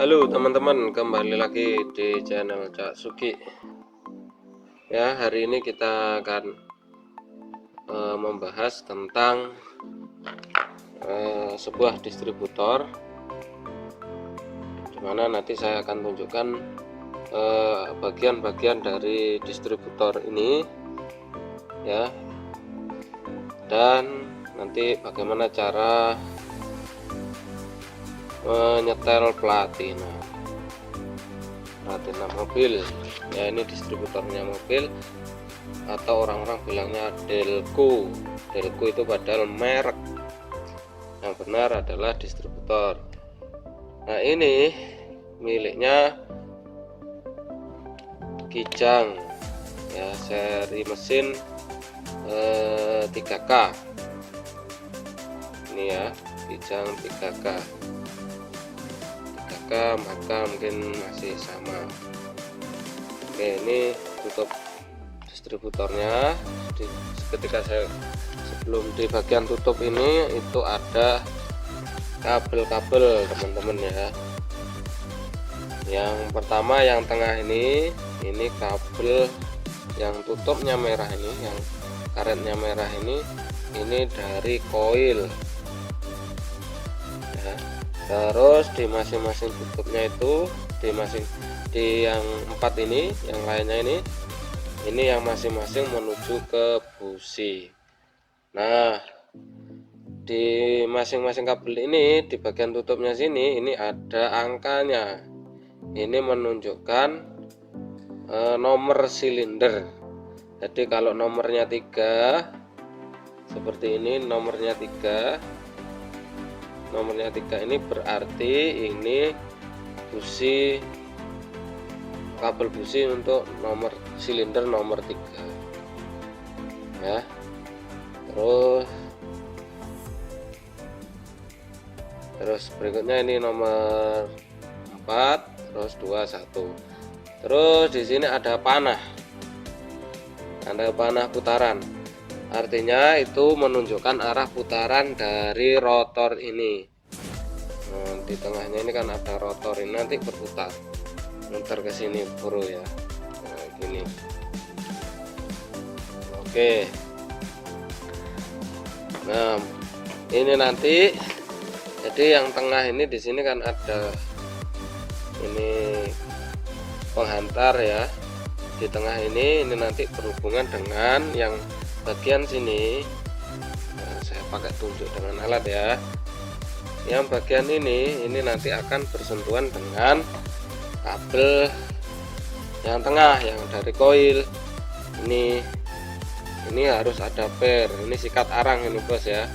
Halo teman-teman, kembali lagi di channel Cak Sugi. Ya, hari ini kita akan membahas tentang sebuah distributor, dimana nanti saya akan tunjukkan bagian-bagian dari distributor ini, ya, dan nanti bagaimana cara menyetel platina mobil. Ya, ini distributornya mobil, atau orang-orang bilangnya Delco. Delco itu padahal merek, yang benar adalah distributor. Nah, ini miliknya Kijang, ya, seri mesin 3K. Ini ya, Kijang 3K, maka mungkin masih sama. Oke, ini tutup distributornya. Ketika saya sebelum di bagian tutup ini itu ada kabel-kabel, teman-teman, ya. Yang pertama, yang tengah ini kabel yang tutupnya merah ini, yang karetnya merah ini dari koil, ya. Terus di masing-masing tutupnya itu, di yang 4 ini, yang lainnya ini yang masing-masing menuju ke busi. Nah, di masing-masing kabel ini, di bagian tutupnya sini, ini ada angkanya. Ini menunjukkan nomor silinder. Jadi kalau nomornya 3 seperti ini, nomornya 3 ini berarti ini busi, kabel busi untuk nomor silinder nomor 3, ya. Terus berikutnya ini nomor 4, terus 2, 1. Terus di sini ada panah putaran, artinya itu menunjukkan arah putaran dari rotor ini. Nah, di tengahnya ini kan ada rotor, ini nanti berputar, muter ke sini, bro, ya. Nah, gini. Oke. Nah, ini nanti, jadi yang tengah ini di sini kan ada ini penghantar, ya. Di tengah ini nanti berhubungan dengan yang bagian sini. Nah, saya pakai tunjuk dengan alat, ya. Yang bagian ini nanti akan bersentuhan dengan kabel yang tengah, yang dari koil ini harus ada per. Ini sikat arang ini, bos, ya.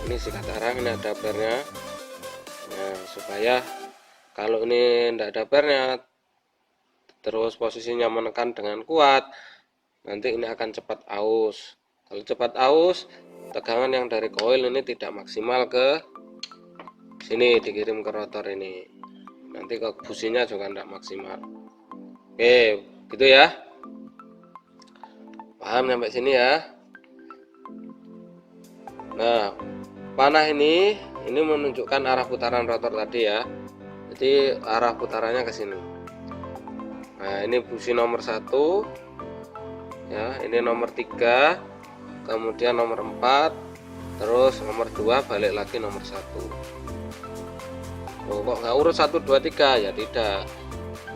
Ini sikat arang, ini ada pernya. Nah, supaya kalau ini tidak ada pernya, terus posisinya menekan dengan kuat, nanti ini akan cepat aus. Kalau cepat aus, tegangan yang dari koil ini tidak maksimal ke sini, dikirim ke rotor ini, nanti ke businya juga tidak maksimal. Oke, gitu ya, paham sampai sini, ya. Nah, panah ini menunjukkan arah putaran rotor tadi, ya. Jadi arah putarannya ke sini. Nah, ini busi nomor 1, ya, ini nomor 3, kemudian nomor 4, terus nomor 2 balik lagi nomor 1. Oh, kok nggak urut 1, 2, 3? Ya tidak,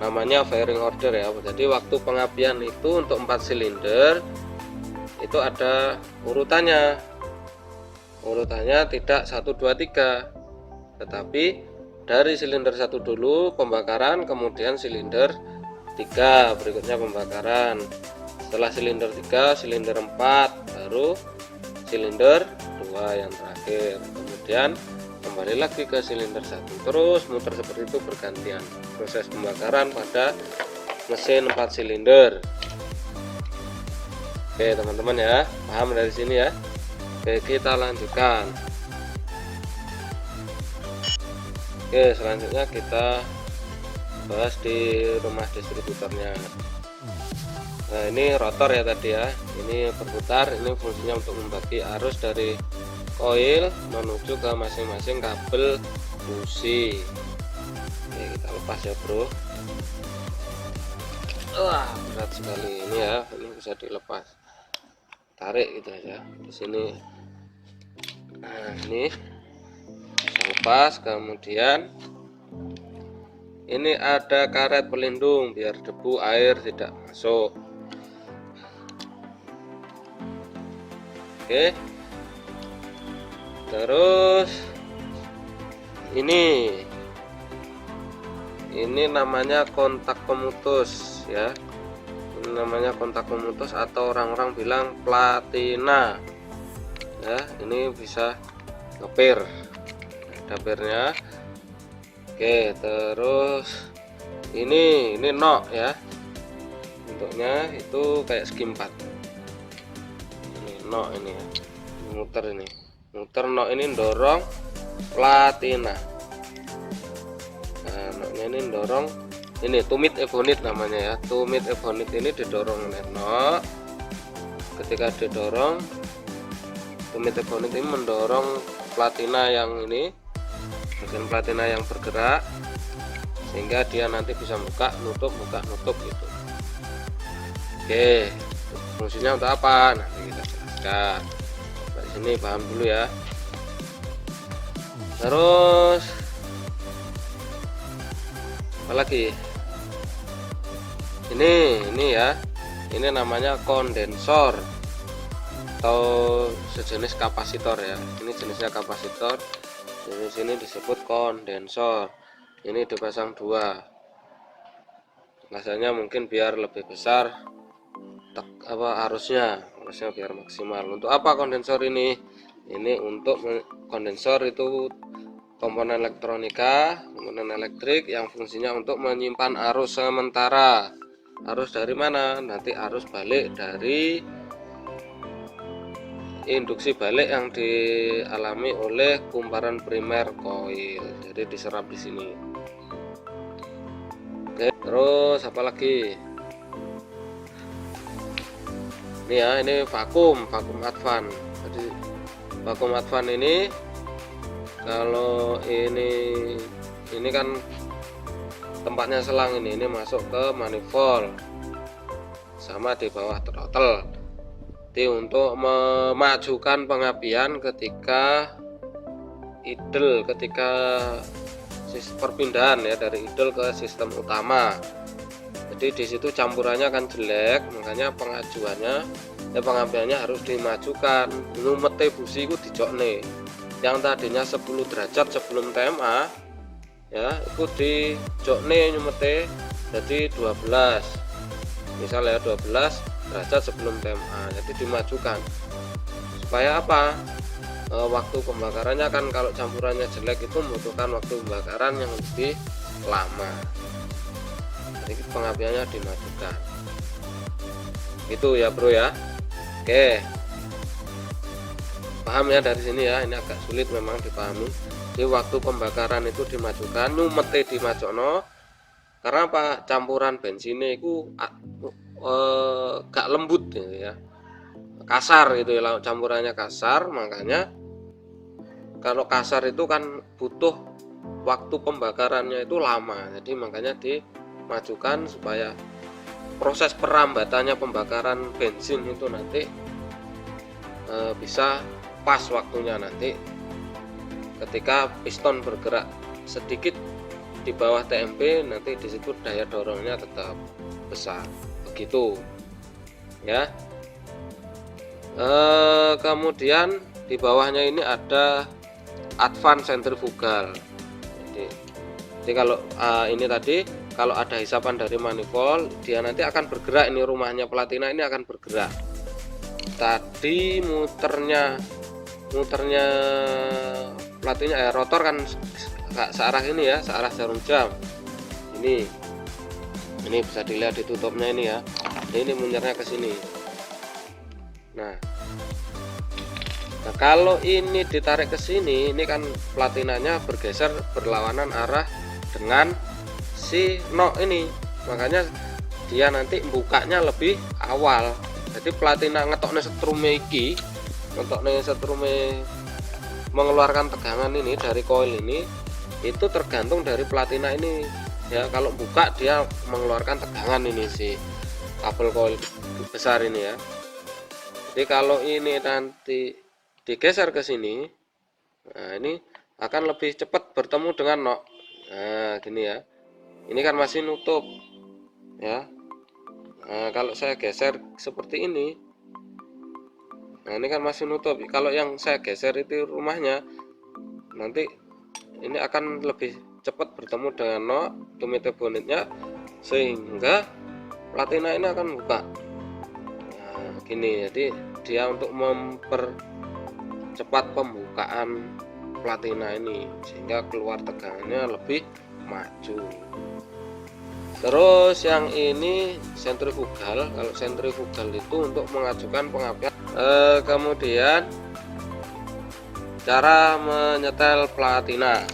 namanya firing order, ya. Jadi waktu pengapian itu untuk 4 silinder itu ada urutannya tidak 1, 2, 3, tetapi dari silinder 1 dulu pembakaran, kemudian silinder 3 berikutnya pembakaran, setelah silinder 3 silinder 4, baru silinder 2 yang terakhir, kemudian kembali lagi ke silinder 1, terus muter seperti itu bergantian proses pembakaran pada mesin 4 silinder. Oke, teman-teman, ya, paham dari sini, ya. Oke, kita lanjutkan. Oke, selanjutnya kita bahas di rumah distributornya. Nah, ini rotor, ya, tadi, ya. Ini berputar, ini fungsinya untuk membagi arus dari koil menuju ke masing-masing kabel busi. Oke, kita lepas ya bro. Wah, berat sekali ini ya, ini bisa dilepas, tarik gitu aja di sini. Nah ini bisa lepas. Kemudian ini ada karet pelindung biar debu air tidak masuk. Oke, terus ini namanya kontak pemutus ya. Ini namanya kontak pemutus atau orang-orang bilang platina ya. Ini bisa ngepir, ada pirnya. Oke, terus ini nok ya, bentuknya itu kayak skim 4. Ini nok, ini ya, muter, ini muter nok, ini dorong platina. Nah, noknya ini dorong, ini tumit ebonit namanya ya. Tumit ebonit ini didorong oleh nok. Ketika didorong, tumit ebonit ini mendorong platina yang ini, bagian platina yang bergerak, sehingga dia nanti bisa buka nutup gitu. Oke, fungsinya untuk apa nanti kita jelaskan. Di sini paham dulu ya. Terus apalagi ini ya, ini namanya kondensor atau sejenis kapasitor ya. Ini jenisnya kapasitor, di sini disebut kondensor. Ini dipasang 2, rasanya mungkin biar lebih besar arusnya biar maksimal. Untuk apa kondensor ini? Ini untuk kondensor itu komponen elektronika, komponen elektrik yang fungsinya untuk menyimpan arus sementara. Arus dari mana? Nanti arus balik dari induksi balik yang dialami oleh kumparan primer koil, jadi diserap di sini. Oke, terus apa lagi? Ini ya, ini vakum advan. Jadi vakum advan ini, kalau ini kan tempatnya selang, ini masuk ke manifold sama di bawah throttle. Jadi untuk memajukan pengapian ketika idle, ketika perpindahan ya dari idle ke sistem utama. Jadi di situ campurannya akan jelek, makanya pengapiannya harus dimajukan. Numete busi itu dijokne. Yang tadinya 10 derajat sebelum TMA ya, itu dijokne nyumete jadi 12. Misalnya 12 derajat sebelum TMA, jadi dimajukan supaya apa? Waktu pembakarannya kan kalau campurannya jelek itu membutuhkan waktu pembakaran yang lebih lama, jadi pengapiannya dimajukan gitu ya bro ya. Oke, paham ya dari sini ya. Ini agak sulit memang dipahami. Jadi waktu pembakaran itu dimajukan, nyumete dimajokno, karena apa? Campuran bensinnya itu gak lembut gitu ya, kasar gitu ya, campurannya kasar. Makanya kalau kasar itu kan butuh waktu pembakarannya itu lama, jadi makanya dimajukan supaya proses perambatannya pembakaran bensin itu nanti bisa pas waktunya. Nanti ketika piston bergerak sedikit di bawah TMP, nanti disitu daya dorongnya tetap besar, begitu ya. Kemudian di bawahnya ini ada advance centrifugal. Jadi kalau ini tadi kalau ada hisapan dari manifold, dia nanti akan bergerak. Ini rumahnya platina ini akan bergerak. Tadi muternya platina rotor kan searah ini ya, searah jarum jam. Ini bisa dilihat di tutupnya ini ya. Ini munyernya ke sini. Nah, kalau ini ditarik ke sini, ini kan platinanya bergeser berlawanan arah dengan si nok ini, makanya dia nanti bukanya lebih awal. Jadi platina ngetoknya setrume mengeluarkan tegangan ini dari koil ini, itu tergantung dari platina ini ya. Kalau buka dia mengeluarkan tegangan ini si kabel coil besar ini ya. Jadi kalau ini nanti digeser ke sini, nah ini akan lebih cepat bertemu dengan nok. Nah gini ya, ini kan masih nutup ya. Nah kalau saya geser seperti ini, nah ini kan masih nutup. Kalau yang saya geser itu rumahnya, nanti ini akan lebih cepat bertemu dengan nok tumite bonitnya, sehingga platina ini akan buka. Nah gini, jadi dia untuk mempercepat pembukaan platina ini sehingga keluar tegangannya lebih maju. Terus yang ini sentrifugal. Kalau sentrifugal itu untuk mengajukan pengapian. Kemudian cara menyetel platina.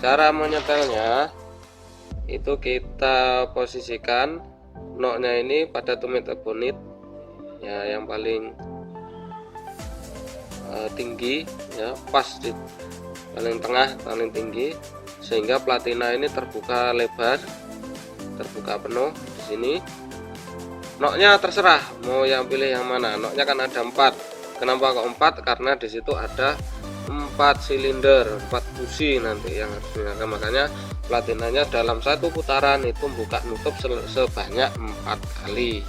Cara menyetelnya itu kita posisikan noknya ini pada tumite bonit ya, yang paling tinggi ya, pas di paling tengah, paling tinggi, sehingga platina ini terbuka lebar, terbuka penuh di sini. Noknya terserah mau yang pilih yang mana. Noknya kan ada 4. Kenapa kok 4? Karena di situ ada 4 silinder, 4 busi nanti yang harus digunakan. Makanya platinanya dalam satu putaran itu buka nutup sebanyak 4 kali.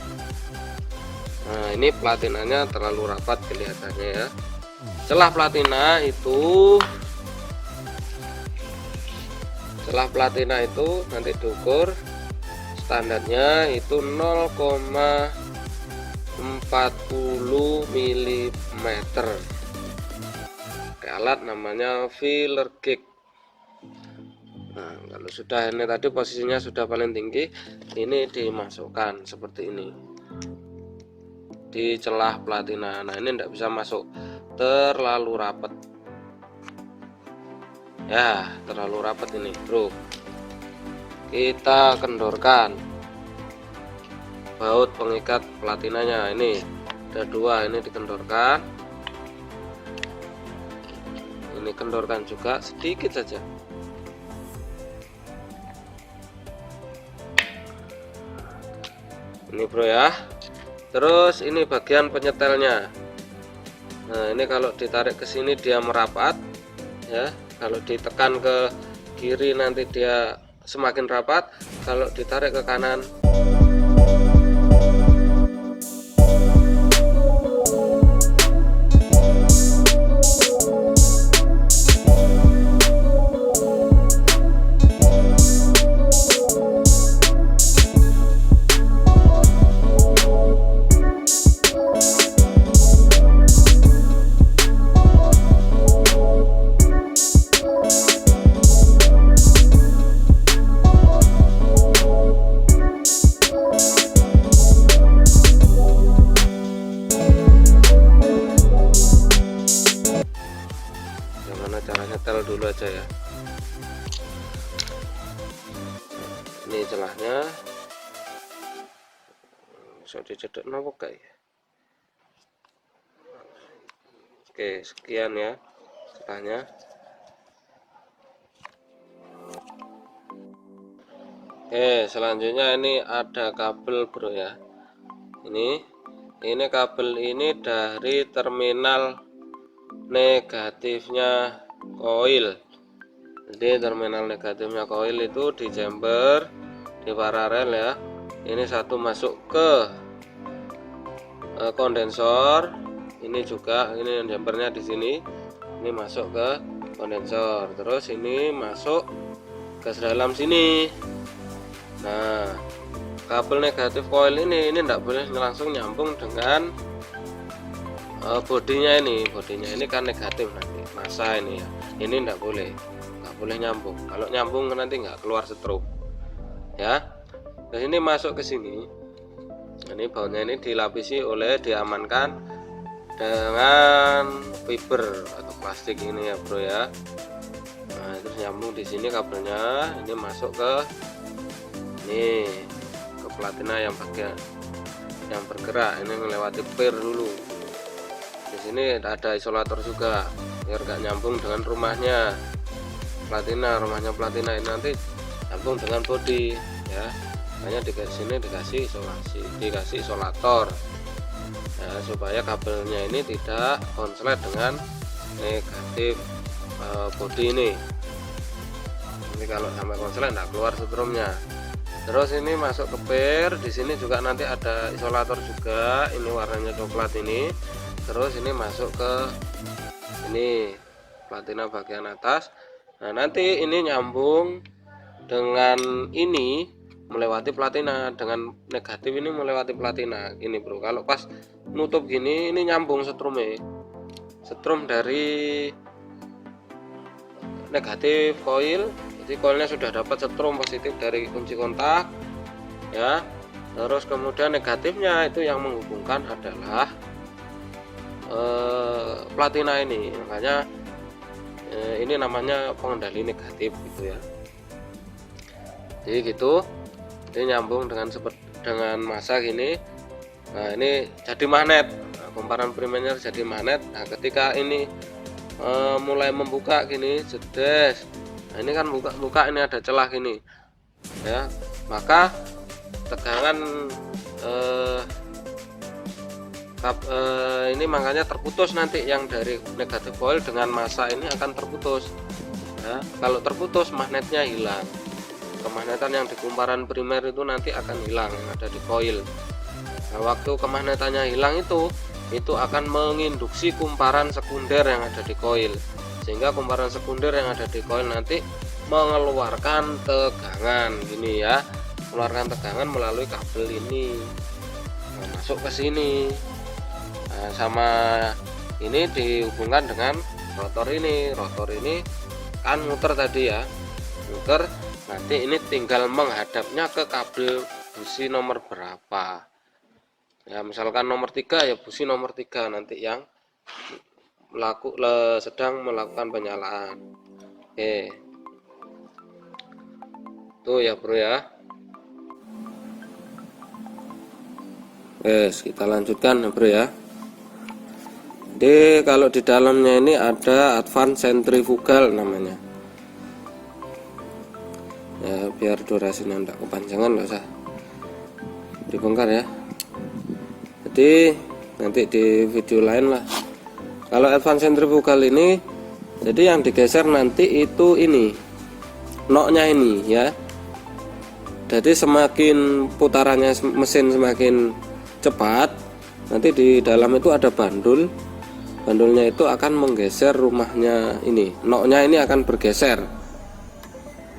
Nah ini platinanya terlalu rapat kelihatannya ya. Setelah platina itu nanti diukur, standarnya itu 0,40 mm. Alat namanya filler gauge. Nah kalau sudah ini tadi posisinya sudah paling tinggi, ini dimasukkan seperti ini di celah platina. Nah ini tidak bisa masuk terlalu rapat ya, terlalu rapat ini bro. Kita kendorkan baut pengikat platinanya, ini ada 2, ini dikendorkan. Ini kendorkan juga sedikit saja. Ini bro ya. Terus ini bagian penyetelnya. Nah ini kalau ditarik ke sini dia merapat ya, kalau ditekan ke kiri nanti dia semakin rapat, kalau ditarik ke kanan cara nyetel dulu aja ya. Ini celahnya bisa dicedek nopo kayak. Oke sekian ya celahnya. Oke selanjutnya ini ada kabel bro ya. Ini kabel ini dari terminal negatifnya koil. Jadi terminal negatifnya koil itu di chamber, di paralel ya. Ini satu masuk ke kondensor. Ini juga, ini chambernya di sini. Ini masuk ke kondensor. Terus ini masuk ke dalam sini. Nah, kabel negatif koil ini tidak boleh langsung nyambung dengan bodinya ini kan negatif nanti masa ini ya. Ini nggak boleh nyambung. Kalau nyambung nanti nggak keluar setrum ya. Nah ini masuk ke sini. Ini bautnya ini dilapisi diamankan dengan fiber atau plastik ini ya bro ya. Nah terus nyambung di sini kabelnya, ini masuk ke platina yang bagian yang bergerak, ini melewati per dulu di sini ada isolator juga biar gak nyambung dengan rumahnya rumahnya Platina ini nanti nyambung dengan bodi ya. Makanya di sini dikasih isolator ya, supaya kabelnya ini tidak konslet dengan negatif bodi ini. Ini kalau sampai konslet nggak keluar setrumnya. Terus ini masuk ke per, di sini juga nanti ada isolator juga, ini warnanya coklat ini. Terus ini masuk ke ini Platina bagian atas. Nah nanti ini nyambung dengan ini melewati Platina, dengan negatif ini melewati Platina gini bro. Kalau pas nutup gini ini nyambung setrum dari negatif koil. Jadi koilnya sudah dapat setrum positif dari kunci kontak ya. Terus kemudian negatifnya itu yang menghubungkan adalah Platina ini. Makanya ini namanya pengendali negatif gitu ya. Jadi gitu, ini nyambung dengan massa gini. Nah ini jadi magnet. Nah, kumparan primernya jadi magnet. Nah ketika ini mulai membuka gini, jedes. Nah ini kan buka ini ada celah gini ya, maka tegangan ini makanya terputus nanti yang dari negatif coil dengan massa ini akan terputus ya. Kalau terputus magnetnya hilang, kemagnetan yang di kumparan primer itu nanti akan hilang yang ada di coil. Nah waktu kemagnetannya hilang itu akan menginduksi kumparan sekunder yang ada di coil, sehingga kumparan sekunder yang ada di coil nanti mengeluarkan tegangan gini ya, mengeluarkan tegangan melalui kabel ini. Nah, masuk ke sini. Nah, sama ini dihubungkan dengan rotor ini. Rotor ini kan muter tadi ya, muter. Nanti ini tinggal menghadapnya ke kabel busi nomor berapa ya, misalkan nomor 3 ya busi nomor 3 nanti yang sedang melakukan penyalaan. Oke, tuh ya bro ya. Oke, kita lanjutkan ya bro ya. Jadi kalau di dalamnya ini ada advance centrifugal namanya ya, biar durasinya tidak kepanjangan nggak usah dibongkar ya. Jadi nanti di video lain lah. Kalau advance centrifugal ini, jadi yang digeser nanti itu ini noknya ini ya. Jadi semakin putarannya mesin semakin cepat, nanti di dalam itu ada bandul. Bandulnya itu akan menggeser rumahnya ini, noknya ini akan bergeser.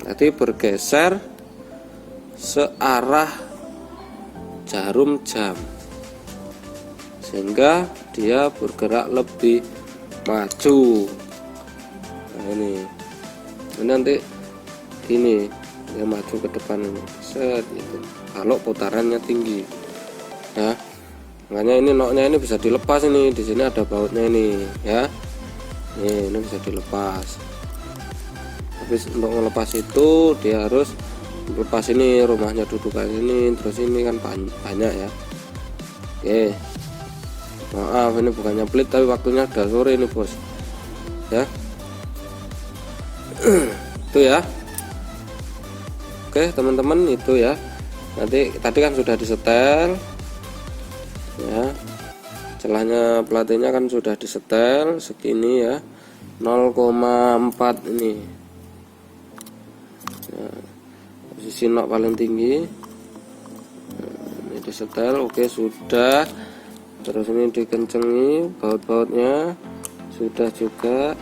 Nanti bergeser searah jarum jam, sehingga dia bergerak lebih maju. Nah ini nanti ini dia maju ke depan ini, set itu kalau putarannya tinggi ya. Makanya ini noknya ini bisa dilepas, ini di sini ada bautnya ini ya. Ini bisa dilepas. Tapi untuk melepas itu dia harus lepas ini, rumahnya dudukan ini, terus ini kan banyak ya. Oke, maaf ini bukannya pelit tapi waktunya udah sore ini bos ya. Itu ya. Oke teman-teman, itu ya. Nanti tadi kan sudah disetel ya, celahnya platinnya kan sudah disetel segini ya, 0,4 ini ya, posisi nok paling tinggi. Ini disetel, oke sudah. Terus ini dikencengi baut-bautnya sudah juga.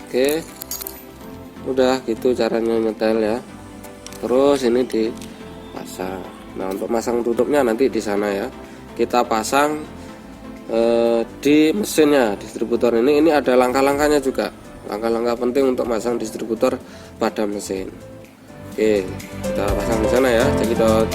Oke, udah gitu caranya nyetel ya. Terus ini dipasang. Nah untuk masang tutupnya nanti di sana ya, kita pasang di mesinnya distributor ini ada langkah-langkahnya juga, langkah-langkah penting untuk masang distributor pada mesin. Oke, kita pasang di sana ya, cekidot.